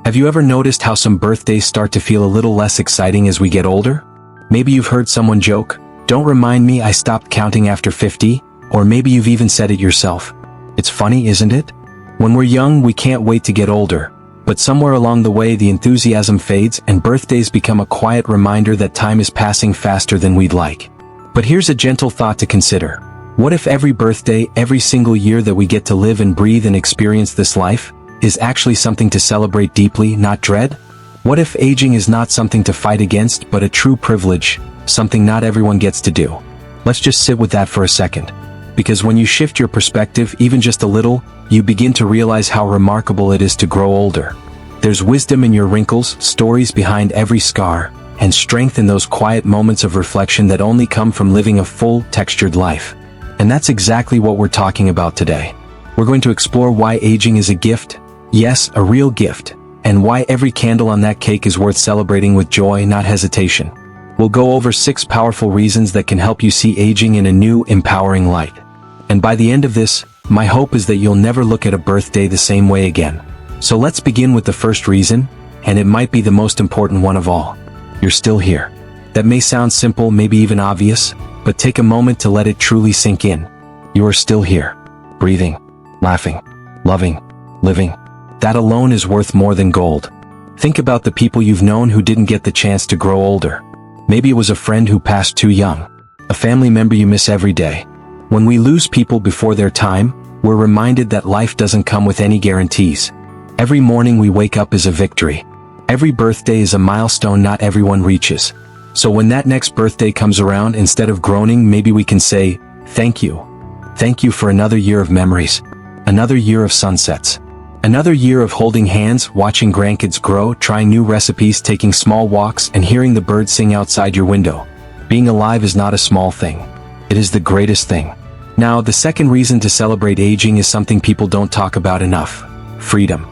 Have you ever noticed how some birthdays start to feel a little less exciting as we get older? Maybe you've heard someone joke, "Don't remind me, I stopped counting after 50, or maybe you've even said it yourself. It's funny, isn't it? When we're young, we can't wait to get older, but somewhere along the way the enthusiasm fades and birthdays become a quiet reminder that time is passing faster than we'd like. But here's a gentle thought to consider. What if every birthday, every single year that we get to live and breathe and experience this life, is actually something to celebrate deeply, not dread? What if aging is not something to fight against, but a true privilege, something not everyone gets to do? Let's just sit with that for a second. Because when you shift your perspective even just a little, you begin to realize how remarkable it is to grow older. There's wisdom in your wrinkles, stories behind every scar, and strength in those quiet moments of reflection that only come from living a full, textured life. And that's exactly what we're talking about today. We're going to explore why aging is a gift, yes, a real gift, and why every candle on that cake is worth celebrating with joy, not hesitation. We'll go over 6 powerful reasons that can help you see aging in a new, empowering light. And by the end of this, my hope is that you'll never look at a birthday the same way again. So let's begin with the first reason, and it might be the most important one of all. You're still here. That may sound simple, maybe even obvious, but take a moment to let it truly sink in. You are still here. Breathing, laughing, loving, living. That alone is worth more than gold. Think about the people you've known who didn't get the chance to grow older. Maybe it was a friend who passed too young, a family member you miss every day. When we lose people before their time, we're reminded that life doesn't come with any guarantees. Every morning we wake up is a victory. Every birthday is a milestone not everyone reaches. So when that next birthday comes around, instead of groaning, maybe we can say, thank you. Thank you for another year of memories. Another year of sunsets. Another year of holding hands, watching grandkids grow, trying new recipes, taking small walks, and hearing the birds sing outside your window. Being alive is not a small thing. It is the greatest thing. Now, the second reason to celebrate aging is something people don't talk about enough. Freedom.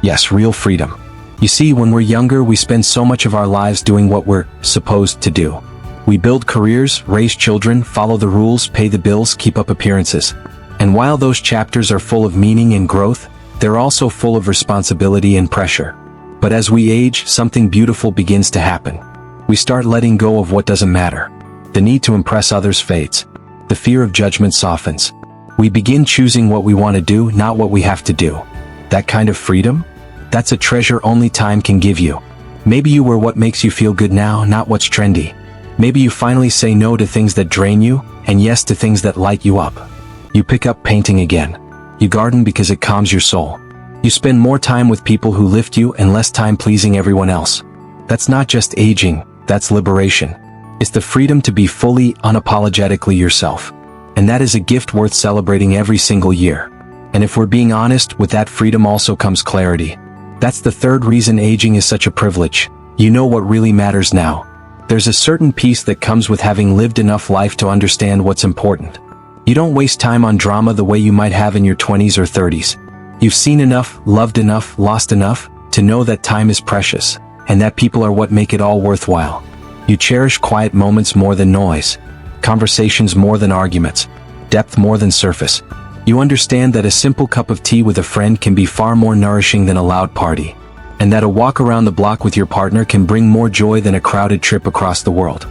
Yes, real freedom. You see, when we're younger, we spend so much of our lives doing what we're supposed to do. We build careers, raise children, follow the rules, pay the bills, keep up appearances. And while those chapters are full of meaning and growth, they're also full of responsibility and pressure. But as we age, something beautiful begins to happen. We start letting go of what doesn't matter. The need to impress others fades. The fear of judgment softens. We begin choosing what we want to do, not what we have to do. That kind of freedom? That's a treasure only time can give you. Maybe you were what makes you feel good now, not what's trendy. Maybe you finally say no to things that drain you, and yes to things that light you up. You pick up painting again. You garden because it calms your soul. You spend more time with people who lift you and less time pleasing everyone else. That's not just aging, that's liberation. It's the freedom to be fully, unapologetically yourself. And that is a gift worth celebrating every single year. And if we're being honest, with that freedom also comes clarity. That's the third reason aging is such a privilege. You know what really matters now. There's a certain peace that comes with having lived enough life to understand what's important. You don't waste time on drama the way you might have in your 20s or 30s. You've seen enough, loved enough, lost enough, to know that time is precious, and that people are what make it all worthwhile. You cherish quiet moments more than noise, conversations more than arguments, depth more than surface. You understand that a simple cup of tea with a friend can be far more nourishing than a loud party, and that a walk around the block with your partner can bring more joy than a crowded trip across the world.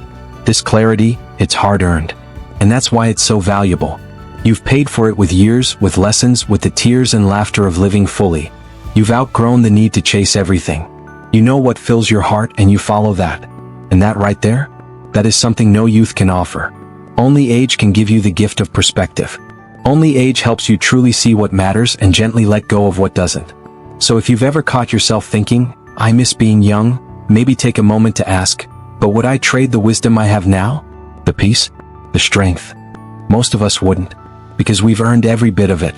This clarity, it's hard-earned, and that's why it's so valuable. You've paid for it with years, with lessons, with the tears and laughter of living fully. You've outgrown the need to chase everything. You know what fills your heart and you follow that. And that right there? That is something no youth can offer. Only age can give you the gift of perspective. Only age helps you truly see what matters and gently let go of what doesn't. So if you've ever caught yourself thinking, I miss being young, maybe take a moment to ask, but would I trade the wisdom I have now? The peace? The strength? Most of us wouldn't, because we've earned every bit of it.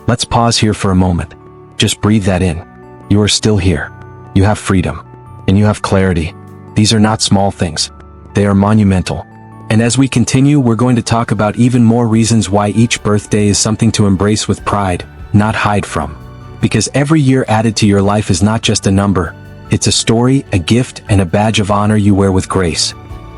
Let's pause here for a moment. Just breathe that in. You are still here. You have freedom. And you have clarity. These are not small things. They are monumental. And as we continue, we're going to talk about even more reasons why each birthday is something to embrace with pride, not hide from. Because every year added to your life is not just a number. It's a story, a gift, and a badge of honor you wear with grace.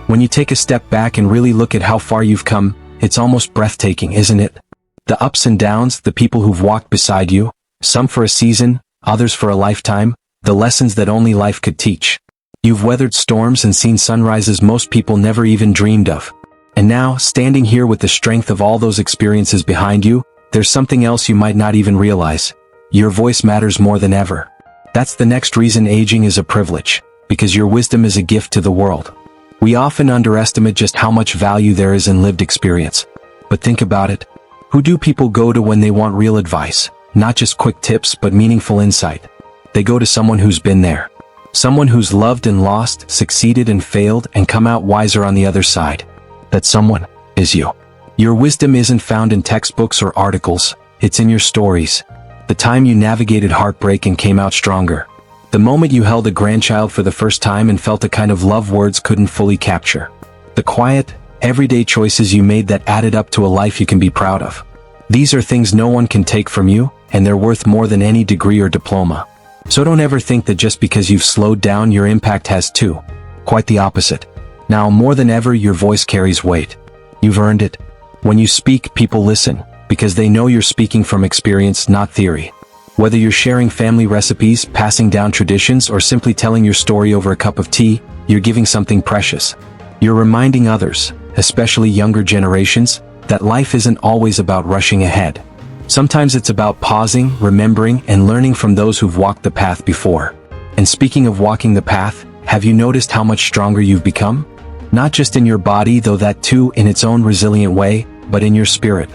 When you take a step back and really look at how far you've come, it's almost breathtaking, isn't it? The ups and downs, the people who've walked beside you, some for a season, others for a lifetime, The lessons that only life could teach. You've weathered storms and seen sunrises most people never even dreamed of. And now, standing here with the strength of all those experiences behind you, there's something else you might not even realize. Your voice matters more than ever. That's the next reason aging is a privilege, because your wisdom is a gift to the world. We often underestimate just how much value there is in lived experience. But think about it. Who do people go to when they want real advice? Not just quick tips, but meaningful insight. They go to someone who's been there. Someone who's loved and lost, succeeded and failed, and come out wiser on the other side. That someone is you. Your wisdom isn't found in textbooks or articles, it's in your stories. The time you navigated heartbreak and came out stronger. The moment you held a grandchild for the first time and felt a kind of love words couldn't fully capture. The quiet, everyday choices you made that added up to a life you can be proud of. These are things no one can take from you, and they're worth more than any degree or diploma. So don't ever think that just because you've slowed down your impact has too. Quite the opposite. Now more than ever your voice carries weight. You've earned it. When you speak, people listen, because they know you're speaking from experience, not theory. Whether you're sharing family recipes, passing down traditions, or simply telling your story over a cup of tea, you're giving something precious. You're reminding others, especially younger generations, that life isn't always about rushing ahead. Sometimes it's about pausing, remembering, and learning from those who've walked the path before. And speaking of walking the path, have you noticed how much stronger you've become? Not just in your body, though that too in its own resilient way, but in your spirit.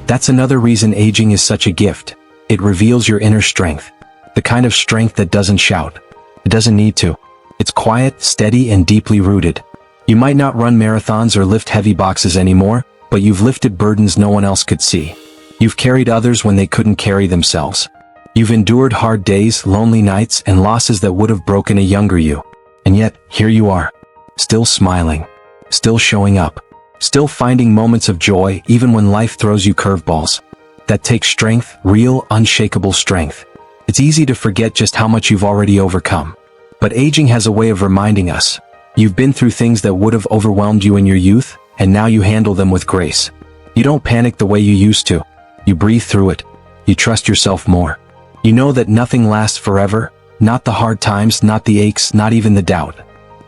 That's another reason aging is such a gift. It reveals your inner strength. The kind of strength that doesn't shout. It doesn't need to. It's quiet, steady, and deeply rooted. You might not run marathons or lift heavy boxes anymore, but you've lifted burdens no one else could see. You've carried others when they couldn't carry themselves. You've endured hard days, lonely nights, and losses that would have broken a younger you. And yet, here you are. Still smiling. Still showing up. Still finding moments of joy even when life throws you curveballs. That takes strength, real, unshakable strength. It's easy to forget just how much you've already overcome. But aging has a way of reminding us. You've been through things that would have overwhelmed you in your youth, and now you handle them with grace. You don't panic the way you used to. You breathe through it. You trust yourself more. You know that nothing lasts forever, not the hard times, not the aches, not even the doubt.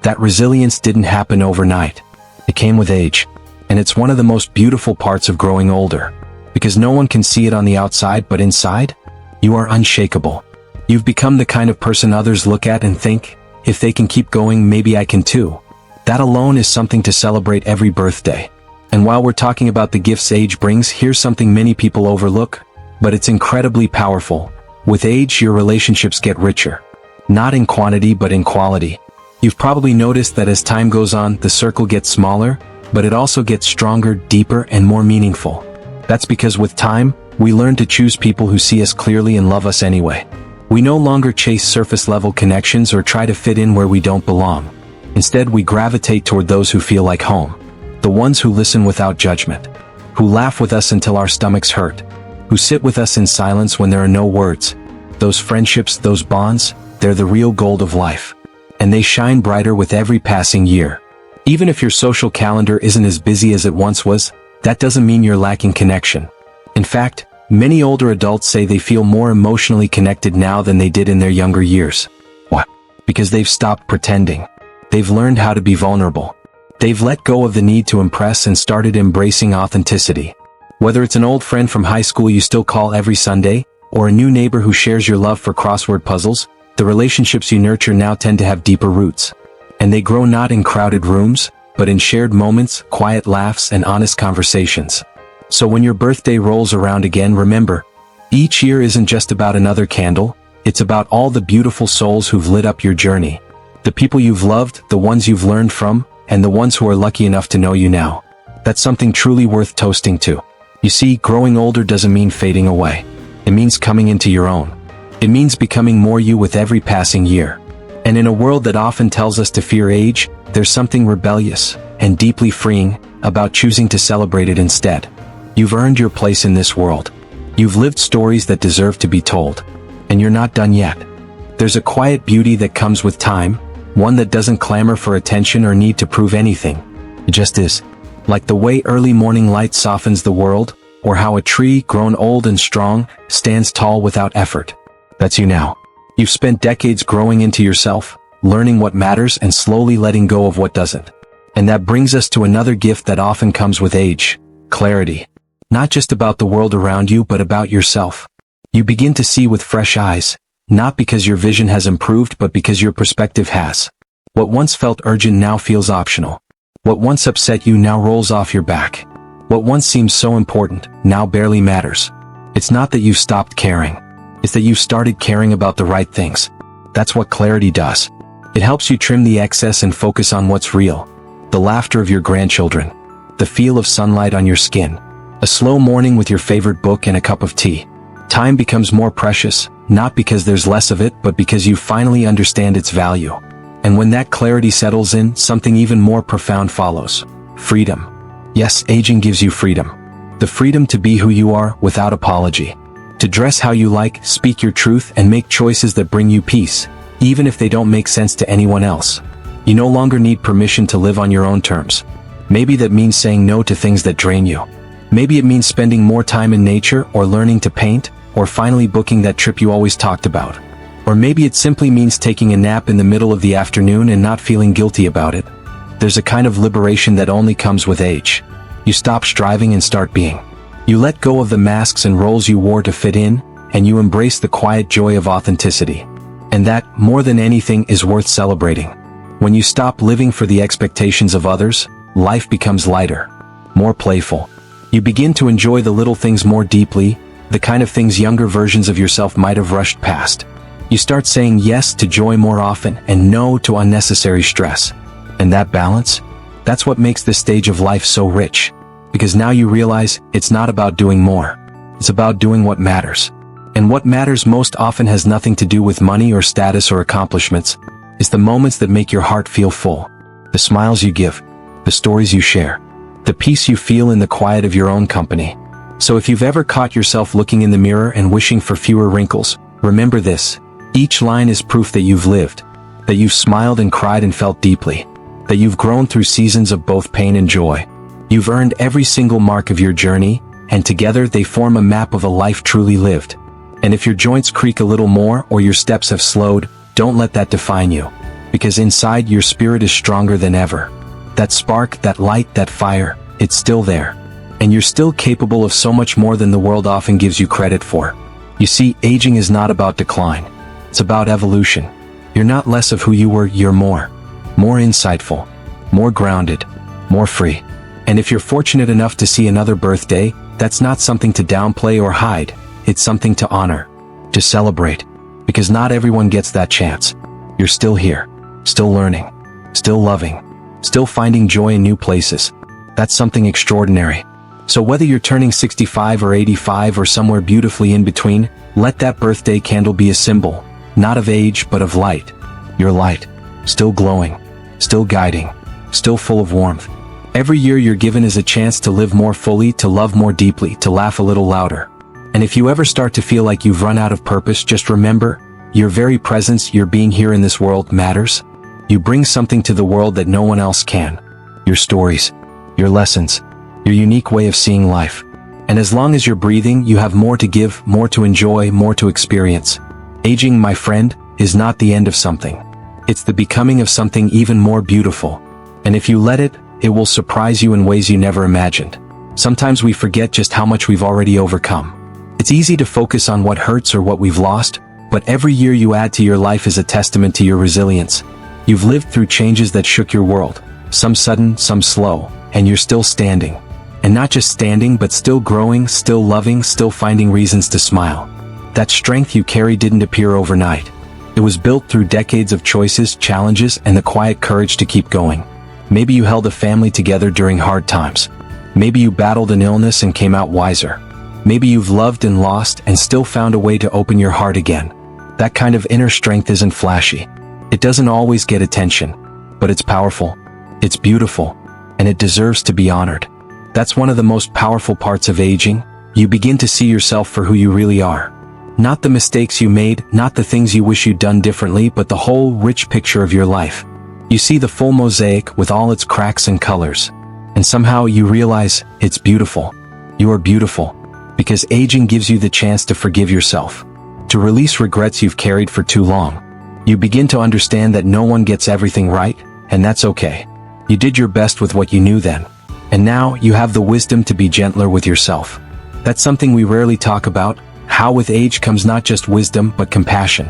That resilience didn't happen overnight. It came with age. And it's one of the most beautiful parts of growing older. Because no one can see it on the outside, but inside, you are unshakable. You've become the kind of person others look at and think, if they can keep going, maybe I can too. That alone is something to celebrate every birthday. And while we're talking about the gifts age brings, here's something many people overlook, but it's incredibly powerful. With age, your relationships get richer. Not in quantity, but in quality. You've probably noticed that as time goes on, the circle gets smaller, but it also gets stronger, deeper, and more meaningful. That's because with time, we learn to choose people who see us clearly and love us anyway. We no longer chase surface-level connections or try to fit in where we don't belong. Instead, we gravitate toward those who feel like home. The ones who listen without judgment. Who laugh with us until our stomachs hurt. Who sit with us in silence when there are no words. Those friendships, those bonds, they're the real gold of life. And they shine brighter with every passing year. Even if your social calendar isn't as busy as it once was, that doesn't mean you're lacking connection. In fact, many older adults say they feel more emotionally connected now than they did in their younger years. Why? Because they've stopped pretending. They've learned how to be vulnerable. They've let go of the need to impress and started embracing authenticity. Whether it's an old friend from high school you still call every Sunday, or a new neighbor who shares your love for crossword puzzles, the relationships you nurture now tend to have deeper roots. And they grow not in crowded rooms, but in shared moments, quiet laughs, and honest conversations. So when your birthday rolls around again, remember, each year isn't just about another candle, it's about all the beautiful souls who've lit up your journey. The people you've loved, the ones you've learned from, and the ones who are lucky enough to know you now. That's something truly worth toasting to. You see, growing older doesn't mean fading away. It means coming into your own. It means becoming more you with every passing year. And in a world that often tells us to fear age, there's something rebellious and deeply freeing about choosing to celebrate it instead. You've earned your place in this world. You've lived stories that deserve to be told. And you're not done yet. There's a quiet beauty that comes with time, one that doesn't clamor for attention or need to prove anything. It just is. Like the way early morning light softens the world, or how a tree, grown old and strong, stands tall without effort. That's you now. You've spent decades growing into yourself, learning what matters and slowly letting go of what doesn't. And that brings us to another gift that often comes with age: clarity. Not just about the world around you, but about yourself. You begin to see with fresh eyes, not because your vision has improved, but because your perspective has. What once felt urgent now feels optional. What once upset you now rolls off your back. What once seemed so important now barely matters. It's not that you've stopped caring. It's that you've started caring about the right things. That's what clarity does. It helps you trim the excess and focus on what's real. The laughter of your grandchildren. The feel of sunlight on your skin. A slow morning with your favorite book and a cup of tea. Time becomes more precious, not because there's less of it, but because you finally understand its value. And when that clarity settles in, something even more profound follows. Freedom. Yes, aging gives you freedom. The freedom to be who you are without apology. To dress how you like, speak your truth, and make choices that bring you peace, even if they don't make sense to anyone else. You no longer need permission to live on your own terms. Maybe that means saying no to things that drain you. Maybe it means spending more time in nature, or learning to paint, or finally booking that trip you always talked about. Or maybe it simply means taking a nap in the middle of the afternoon and not feeling guilty about it. There's a kind of liberation that only comes with age. You stop striving and start being. You let go of the masks and roles you wore to fit in, and you embrace the quiet joy of authenticity. And that, more than anything, is worth celebrating. When you stop living for the expectations of others, life becomes lighter, more playful. You begin to enjoy the little things more deeply, the kind of things younger versions of yourself might have rushed past. You start saying yes to joy more often and no to unnecessary stress. And that balance? That's what makes this stage of life so rich. Because now you realize it's not about doing more. It's about doing what matters. And what matters most often has nothing to do with money or status or accomplishments. It's the moments that make your heart feel full. The smiles you give. The stories you share. The peace you feel in the quiet of your own company. So if you've ever caught yourself looking in the mirror and wishing for fewer wrinkles, remember this. Each line is proof that you've lived. That you've smiled and cried and felt deeply. That you've grown through seasons of both pain and joy. You've earned every single mark of your journey, and together they form a map of a life truly lived. And if your joints creak a little more or your steps have slowed, don't let that define you. Because inside your spirit is stronger than ever. That spark, that light, that fire, it's still there. And you're still capable of so much more than the world often gives you credit for. You see, aging is not about decline. It's about evolution. You're not less of who you were, you're more. More insightful. More grounded. More free. And if you're fortunate enough to see another birthday, that's not something to downplay or hide. It's something to honor. To celebrate. Because not everyone gets that chance. You're still here. Still learning. Still loving. Still finding joy in new places. That's something extraordinary. So whether you're turning 65 or 85 or somewhere beautifully in between, let that birthday candle be a symbol, not of age but of light. Your light. Still glowing. Still guiding. Still full of warmth. Every year you're given is a chance to live more fully, to love more deeply, to laugh a little louder. And if you ever start to feel like you've run out of purpose, just remember, your very presence, your being here in this world matters. You bring something to the world that no one else can. Your stories. Your lessons. Your unique way of seeing life. And as long as you're breathing, you have more to give, more to enjoy, more to experience. Aging, my friend, is not the end of something. It's the becoming of something even more beautiful. And if you let it, it will surprise you in ways you never imagined. Sometimes we forget just how much we've already overcome. It's easy to focus on what hurts or what we've lost, but every year you add to your life is a testament to your resilience. You've lived through changes that shook your world, some sudden, some slow, and you're still standing. And not just standing, but still growing, still loving, still finding reasons to smile. That strength you carry didn't appear overnight. It was built through decades of choices, challenges, and the quiet courage to keep going. Maybe you held a family together during hard times. Maybe you battled an illness and came out wiser. Maybe you've loved and lost and still found a way to open your heart again. That kind of inner strength isn't flashy. It doesn't always get attention. But it's powerful. It's beautiful. And it deserves to be honored. That's one of the most powerful parts of aging. You begin to see yourself for who you really are. Not the mistakes you made, not the things you wish you'd done differently, but the whole rich picture of your life. You see the full mosaic with all its cracks and colors. And somehow you realize, it's beautiful. You are beautiful. Because aging gives you the chance to forgive yourself. to release regrets you've carried for too long. You begin to understand that no one gets everything right, and that's okay. You did your best with what you knew then. And now, you have the wisdom to be gentler with yourself. That's something we rarely talk about, how with age comes not just wisdom but compassion.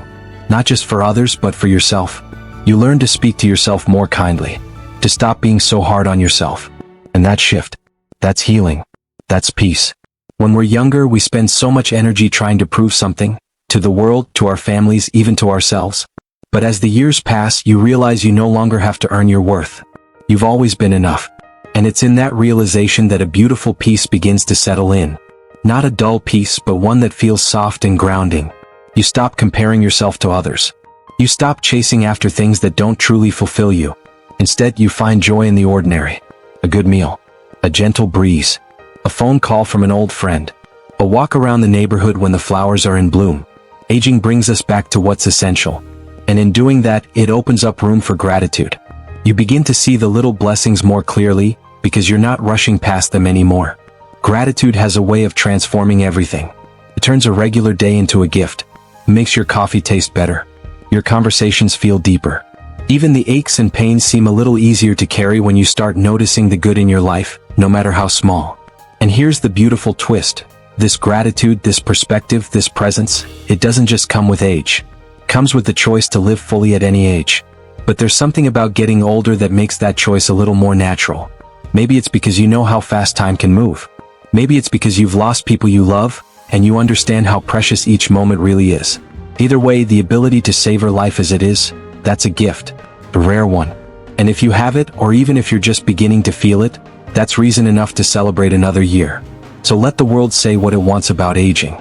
Not just for others but for yourself. You learn to speak to yourself more kindly. To stop being so hard on yourself. And that shift. That's healing. That's peace. When we're younger, we spend so much energy trying to prove something, to the world, to our families, even to ourselves. But as the years pass, you realize you no longer have to earn your worth. You've always been enough. And it's in that realization that a beautiful peace begins to settle in. Not a dull peace, but one that feels soft and grounding. You stop comparing yourself to others. You stop chasing after things that don't truly fulfill you. Instead, you find joy in the ordinary. A good meal. A gentle breeze. A phone call from an old friend. A walk around the neighborhood when the flowers are in bloom. Aging brings us back to what's essential. And in doing that, it opens up room for gratitude. You begin to see the little blessings more clearly, because you're not rushing past them anymore. Gratitude has a way of transforming everything. It turns a regular day into a gift. It makes your coffee taste better. Your conversations feel deeper. Even the aches and pains seem a little easier to carry when you start noticing the good in your life, no matter how small. And here's the beautiful twist. This gratitude, this perspective, this presence, it doesn't just come with age. It comes with the choice to live fully at any age. But there's something about getting older that makes that choice a little more natural. Maybe it's because you know how fast time can move. Maybe it's because you've lost people you love, and you understand how precious each moment really is. Either way, the ability to savor life as it is, that's a gift. A rare one. And if you have it, or even if you're just beginning to feel it, that's reason enough to celebrate another year. So let the world say what it wants about aging.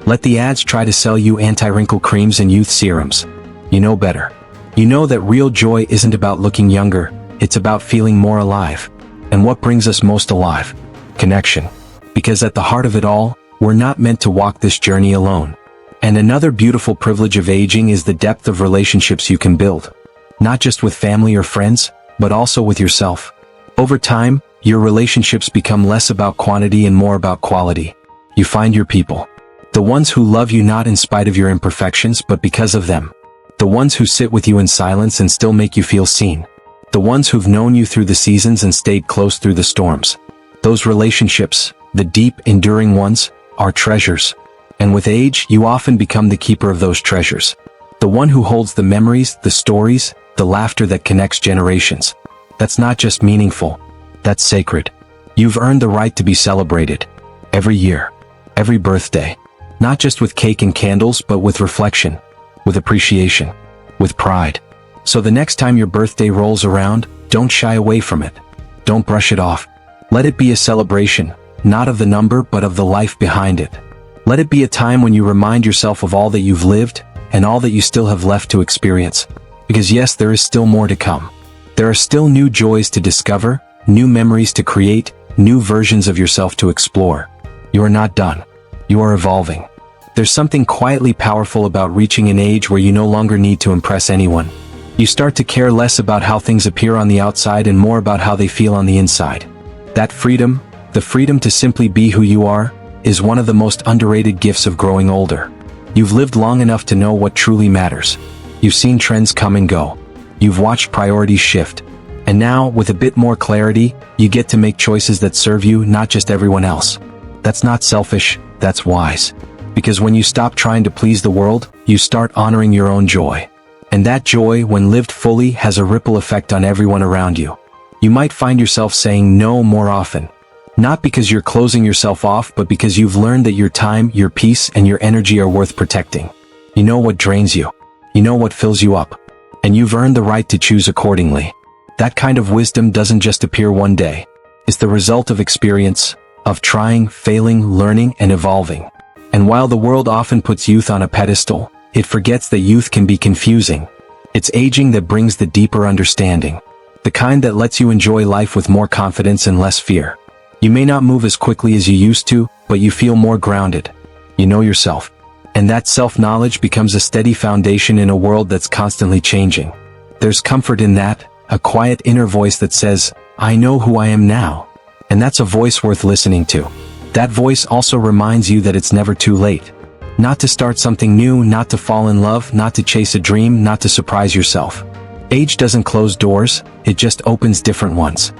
Let the ads try to sell you anti-wrinkle creams and youth serums. You know better. You know that real joy isn't about looking younger, it's about feeling more alive. And what brings us most alive? Connection. Because at the heart of it all, we're not meant to walk this journey alone. And another beautiful privilege of aging is the depth of relationships you can build. Not just with family or friends, but also with yourself. Over time, your relationships become less about quantity and more about quality. You find your people. The ones who love you not in spite of your imperfections, but because of them. The ones who sit with you in silence and still make you feel seen. The ones who've known you through the seasons and stayed close through the storms. Those relationships, the deep, enduring ones, are treasures. And with age, you often become the keeper of those treasures. The one who holds the memories, the stories, the laughter that connects generations. That's not just meaningful. That's sacred. You've earned the right to be celebrated. Every year. Every birthday. Not just with cake and candles, but with reflection. With appreciation. With pride. So the next time your birthday rolls around, don't shy away from it. Don't brush it off. Let it be a celebration, not of the number but of the life behind it. Let it be a time when you remind yourself of all that you've lived, and all that you still have left to experience. Because yes, there is still more to come. There are still new joys to discover, new memories to create, new versions of yourself to explore. You are not done. You are evolving. There's something quietly powerful about reaching an age where you no longer need to impress anyone. You start to care less about how things appear on the outside and more about how they feel on the inside. That freedom, the freedom to simply be who you are, is one of the most underrated gifts of growing older. You've lived long enough to know what truly matters. You've seen trends come and go. You've watched priorities shift. And now, with a bit more clarity, you get to make choices that serve you, not just everyone else. That's not selfish, that's wise. Because when you stop trying to please the world, you start honoring your own joy. And that joy, when lived fully, has a ripple effect on everyone around you. You might find yourself saying no more often. Not because you're closing yourself off, but because you've learned that your time, your peace, and your energy are worth protecting. You know what drains you. You know what fills you up. And you've earned the right to choose accordingly. That kind of wisdom doesn't just appear one day. It's the result of experience, of trying, failing, learning, and evolving. And while the world often puts youth on a pedestal, it forgets that youth can be confusing. It's aging that brings the deeper understanding. The kind that lets you enjoy life with more confidence and less fear. You may not move as quickly as you used to, but you feel more grounded. You know yourself. And that self-knowledge becomes a steady foundation in a world that's constantly changing. There's comfort in that, a quiet inner voice that says, I know who I am now. And that's a voice worth listening to. That voice also reminds you that it's never too late. Not to start something new, not to fall in love, not to chase a dream, not to surprise yourself. Age doesn't close doors, it just opens different ones.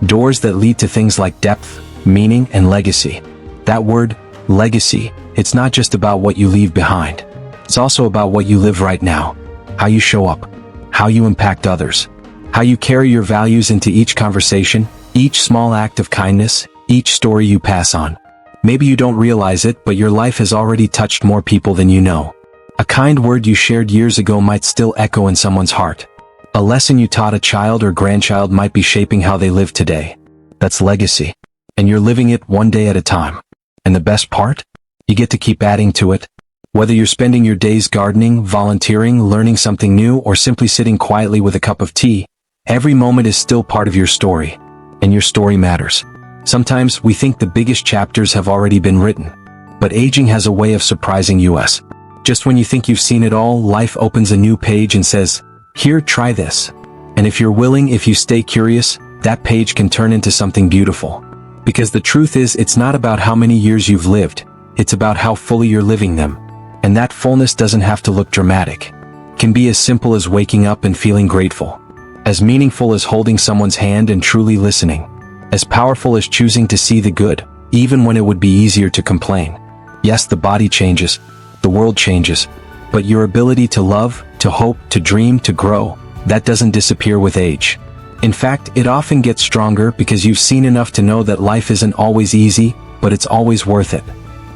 Doors that lead to things like depth, meaning, and legacy. That word, legacy, it's not just about what you leave behind. It's also about what you live right now. How you show up. How you impact others. How you carry your values into each conversation, each small act of kindness, each story you pass on. Maybe you don't realize it, but your life has already touched more people than you know. A kind word you shared years ago might still echo in someone's heart. A lesson you taught a child or grandchild might be shaping how they live today. That's legacy. And you're living it one day at a time. And the best part? You get to keep adding to it. Whether you're spending your days gardening, volunteering, learning something new, or simply sitting quietly with a cup of tea, every moment is still part of your story. And your story matters. Sometimes we think the biggest chapters have already been written. But aging has a way of surprising us. Just when you think you've seen it all, life opens a new page and says, "Here, try this." And if you're willing, if you stay curious, that page can turn into something beautiful. Because the truth is, it's not about how many years you've lived, it's about how fully you're living them. And that fullness doesn't have to look dramatic. It can be as simple as waking up and feeling grateful. As meaningful as holding someone's hand and truly listening. As powerful as choosing to see the good, even when it would be easier to complain. Yes, the body changes, the world changes, but your ability to love, to hope, to dream, to grow, that doesn't disappear with age. In fact, it often gets stronger because you've seen enough to know that life isn't always easy, but it's always worth it.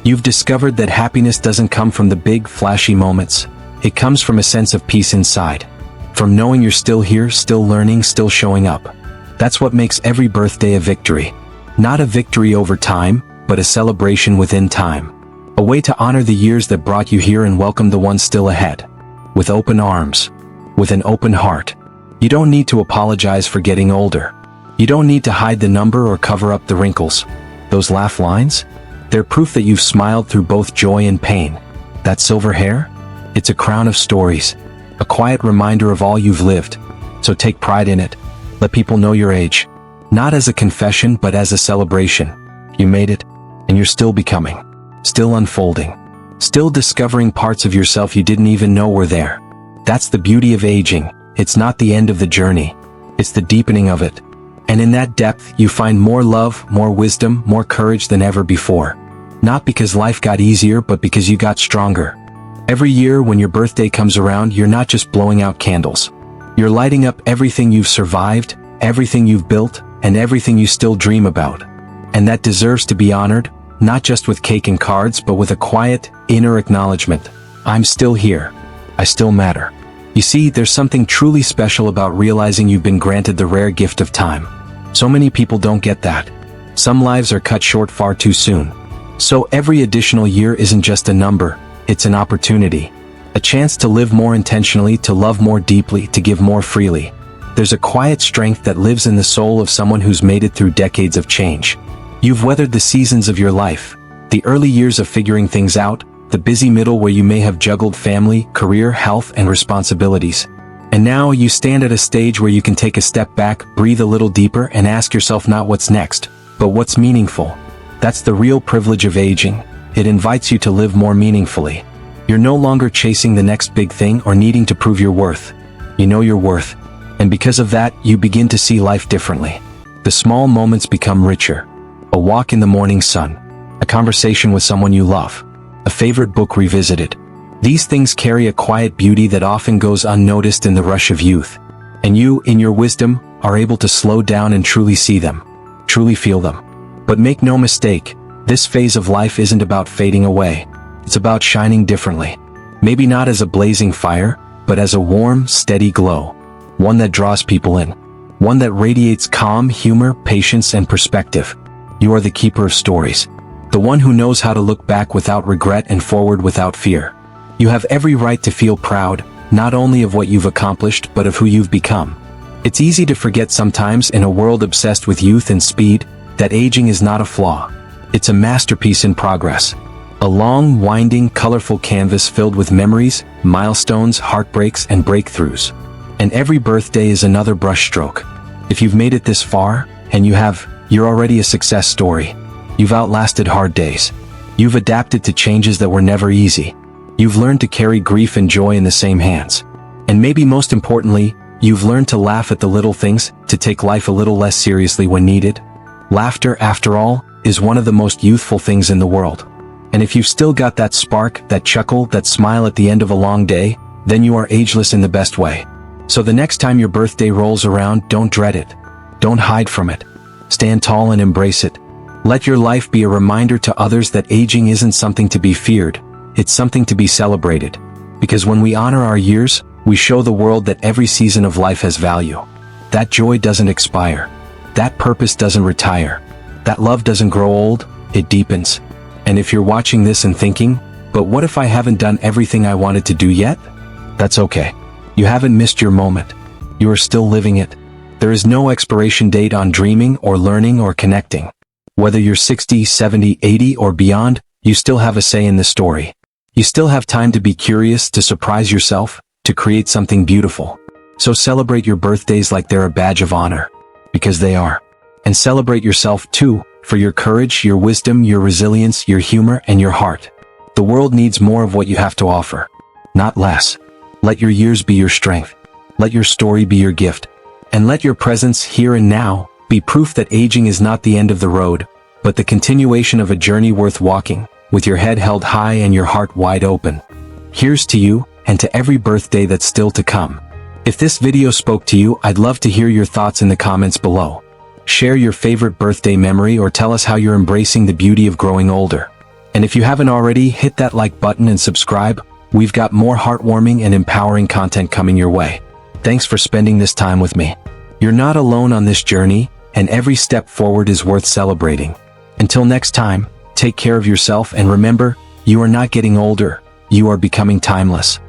You've discovered that happiness doesn't come from the big, flashy moments. It comes from a sense of peace inside. From knowing you're still here, still learning, still showing up. That's what makes every birthday a victory. Not a victory over time, but a celebration within time. A way to honor the years that brought you here and welcome the ones still ahead. With open arms. With an open heart. You don't need to apologize for getting older. You don't need to hide the number or cover up the wrinkles. Those laugh lines? They're proof that you've smiled through both joy and pain. That silver hair? It's a crown of stories. A quiet reminder of all you've lived. So take pride in it. Let people know your age. Not as a confession, but as a celebration. You made it, and you're still becoming. Still unfolding. Still discovering parts of yourself you didn't even know were there. That's the beauty of aging. It's not the end of the journey. It's the deepening of it. And in that depth, you find more love, more wisdom, more courage than ever before. Not because life got easier, but because you got stronger. Every year when your birthday comes around, you're not just blowing out candles. You're lighting up everything you've survived, everything you've built, and everything you still dream about. And that deserves to be honored, not just with cake and cards, but with a quiet, inner acknowledgement. I'm still here. I still matter. You see, there's something truly special about realizing you've been granted the rare gift of time. So many people don't get that. Some lives are cut short far too soon. So every additional year isn't just a number, it's an opportunity. A chance to live more intentionally, to love more deeply, to give more freely. There's a quiet strength that lives in the soul of someone who's made it through decades of change. You've weathered the seasons of your life, the early years of figuring things out, the busy middle where you may have juggled family, career, health, and responsibilities. And now you stand at a stage where you can take a step back, breathe a little deeper, and ask yourself not what's next, but what's meaningful. That's the real privilege of aging. It invites you to live more meaningfully. You're no longer chasing the next big thing or needing to prove your worth. You know your worth. And because of that, you begin to see life differently. The small moments become richer. A walk in the morning sun. A conversation with someone you love. A favorite book revisited. These things carry a quiet beauty that often goes unnoticed in the rush of youth. And you, in your wisdom, are able to slow down and truly see them. Truly feel them. But make no mistake, this phase of life isn't about fading away. It's about shining differently. Maybe not as a blazing fire, but as a warm, steady glow. One that draws people in. One that radiates calm, humor, patience, and perspective. You are the keeper of stories. The one who knows how to look back without regret and forward without fear. You have every right to feel proud, not only of what you've accomplished, but of who you've become. It's easy to forget sometimes in a world obsessed with youth and speed, that aging is not a flaw. It's a masterpiece in progress. A long, winding, colorful canvas filled with memories, milestones, heartbreaks, and breakthroughs. And every birthday is another brushstroke. If you've made it this far, and you have, you're already a success story. You've outlasted hard days. You've adapted to changes that were never easy. You've learned to carry grief and joy in the same hands. And maybe most importantly, you've learned to laugh at the little things, to take life a little less seriously when needed. Laughter, after all, is one of the most youthful things in the world. And if you've still got that spark, that chuckle, that smile at the end of a long day, then you are ageless in the best way. So the next time your birthday rolls around, don't dread it. Don't hide from it. Stand tall and embrace it. Let your life be a reminder to others that aging isn't something to be feared, it's something to be celebrated. Because when we honor our years, we show the world that every season of life has value. That joy doesn't expire. That purpose doesn't retire. That love doesn't grow old, it deepens. And if you're watching this and thinking, but what if I haven't done everything I wanted to do yet? That's okay. You haven't missed your moment. You are still living it. There is no expiration date on dreaming or learning or connecting. Whether you're 60, 70, 80 or beyond, you still have a say in the story. You still have time to be curious, to surprise yourself, to create something beautiful. So celebrate your birthdays like they're a badge of honor. Because they are. And celebrate yourself too, for your courage, your wisdom, your resilience, your humor, and your heart. The world needs more of what you have to offer, not less. Let your years be your strength. Let your story be your gift. And let your presence here and now be proof that aging is not the end of the road, but the continuation of a journey worth walking, with your head held high and your heart wide open. Here's to you, and to every birthday that's still to come. If this video spoke to you, I'd love to hear your thoughts in the comments below. Share your favorite birthday memory or tell us how you're embracing the beauty of growing older. And if you haven't already, hit that like button and subscribe. We've got more heartwarming and empowering content coming your way. Thanks for spending this time with me. You're not alone on this journey, and every step forward is worth celebrating. Until next time, take care of yourself and remember, you are not getting older, you are becoming timeless.